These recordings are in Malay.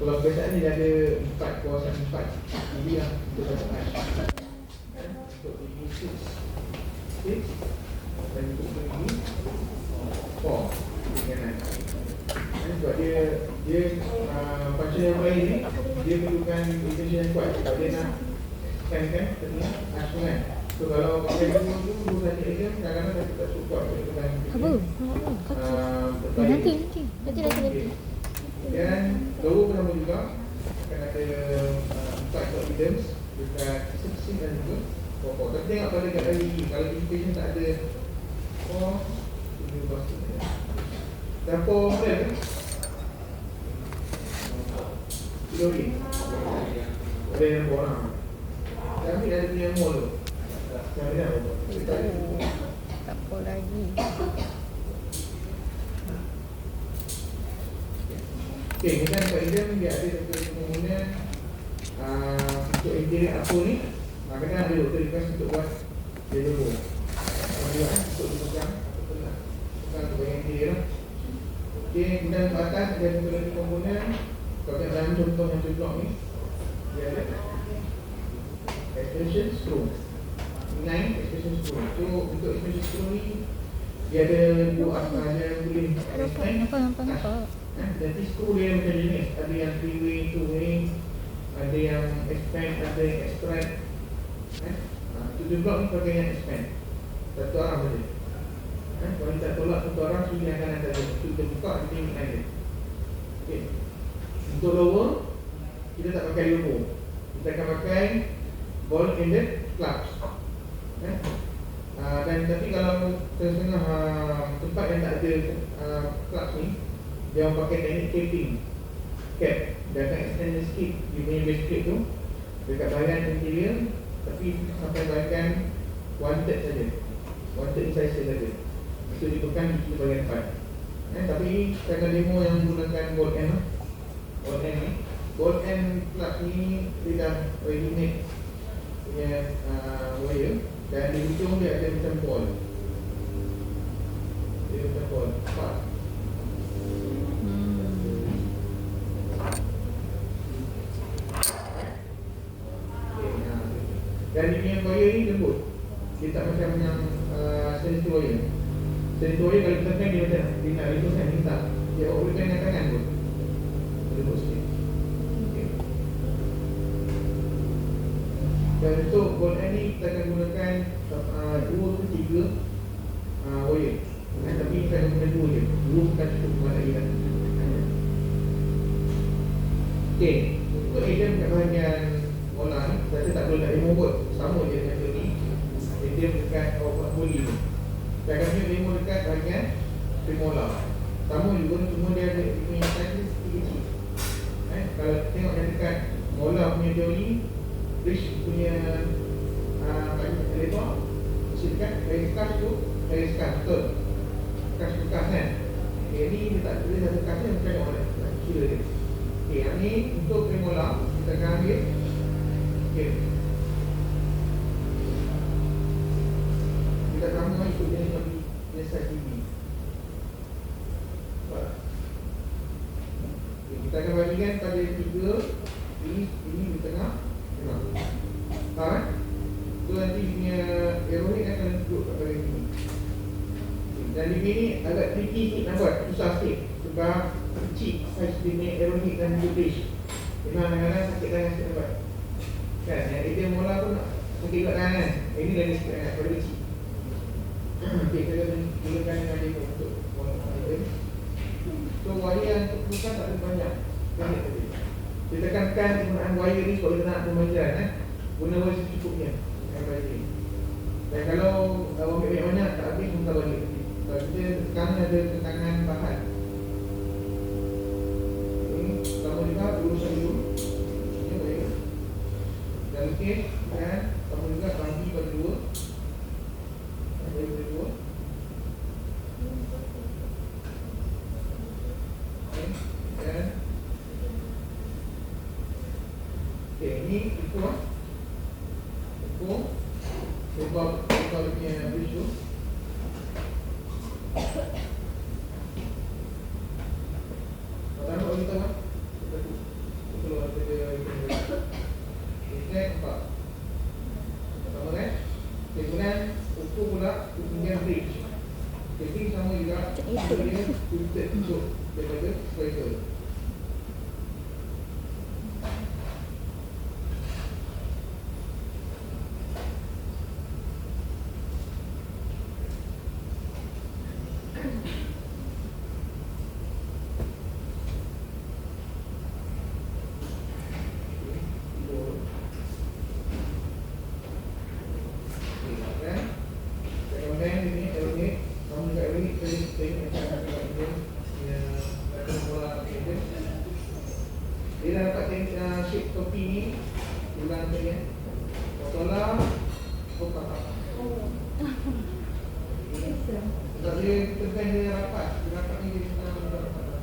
Kalau kebiasaan ni dia ada 4 kawasan 4. Ini yang kita dapat untuk ini 6 dan untuk ini 4 kanan. Sebab dia function yang lain ni dia perlukan intention yang kuat. Kalau dia nak kan tengah sungai. So kalau pakai dulu saja exam kadang-kadang tak support dengan Apa? Nanti. Dan logo pertama juga akan ada 4 evidence dekat 16 dan juga pokok. Tapi tengok pada dekat hari kalau invitation tak ada ini bahasa ni. Dapur model kan? Lori. Ada yang orang. Tapi ada punya mall tu. Macam mana apa? Tak apa lagi. Okey, ni kan kat exam dia ada satu kemudian untuk interior apa ni kena ada doktor request untuk buat dia dulu untuk dipegang untuk bagian interior lah. Okey, kemudian ke atas ada satu lagi komponen. Kalau tengok dalam contoh yang blok ni dia ada extension screw 9 extension screw. So untuk extension screw ni dia ada dua asal yang boleh Nampak. Jadi screw dia macam jenis. Ada yang 3-way, 2-way, ada yang expand, ada yang extract. Tujuh blok ni pakai yang expand. Satu arah saja. Kalau kita tolak satu arah, sunyi akan ada. Itu kita buka, kita ingin ada. Okay. Untuk lower, kita tak pakai logo. Kita akan pakai ball-ended clubs. Dan tapi kalau setengah tempat yang tak ada clubs ni, dia orang pakai teknik caping cap. Dia akan extend sikit dia punya base plate tu dekat bahagian interior, tapi sampai bahagian 1/3 saja, 1/3 incisor saja. Itu ditekan di bahagian depan. Tapi kita akan demo yang menggunakan bolt end ni. Bolt end plug ni dia dah ready made punya wire. Dan di ujung dia ada macam ball. Dia macam ball part. Dan dia punya wire ni lembut. Dia tak macam yang sensitive wire. Sensitive wire kalau kita tekan dia macam dia nak reduce kan, dia tak. Dia boleh tekan dengan tangan pun lembut sikit. Okay. Dan untuk bolt end ni kita akan gunakan 2 ke 3 wire. Tapi kita akan guna 2 je. 2 bukan cukup buat lagi lah. Okay, untuk exam kat bahagian bola ni saya tak perlu nak demo kot. Sama je dengan teori. Dia dekat boli tu. Saya akan tunjuk demo dekat bahagian premolar. Sama juga, cuma dia ada punya size kecil. Kalau tengok yang dekat molar punya teori, bridge punya lebar mesti dekat garis kas tu, garis kas betul. Kas bekas kan. Okay, ni dia tak boleh satu kas ni macam mana nak kira dia. Okay, yang ni untuk premolar kita akan ambil. Okay. Kita sama ikut jenis bagi biasa TV. Okay, kita akan bagikan pada 3. Ini di tengah. Faham kan? So nanti punya arrow ni akan duduk kat bagian sini. Dan di sini agak tricky sikit nak buat. Susah sikit. Sebab kecil size dia punya arrow ni dan dia bridge. Memang kadang-kadang sakit tangan sikit nak buat. Kan, yang dia mula pun nak sakit kat tangan kan. Ini lagi sikit kan, pada kecil. Okay, kita gunakan dengan dia untuk wire. So wire yang bukan tak ada banyak. Banyak tadi. Kita tekankan penggunaan wire ni sebab kita nak pemajaran. Guna wire secukupnya. Dan kalau ambil banyak tak habis pun tak balik. Sebab kita sekarang ada tekangan bahan. Ini sama juga urusan dulu. Ini wire. Dan okey, dan sama juga bagi pada 2. Ada 2. Dan okey, ini itu lah. Lebar punya bridge tu. Kalau nak kita lah. ambil topi ni, ulang tadi kan. Tolong buka apa? Tak boleh tekan dia rapat. Rapat ni dia senang rapat.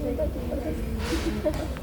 Saya tak tahu.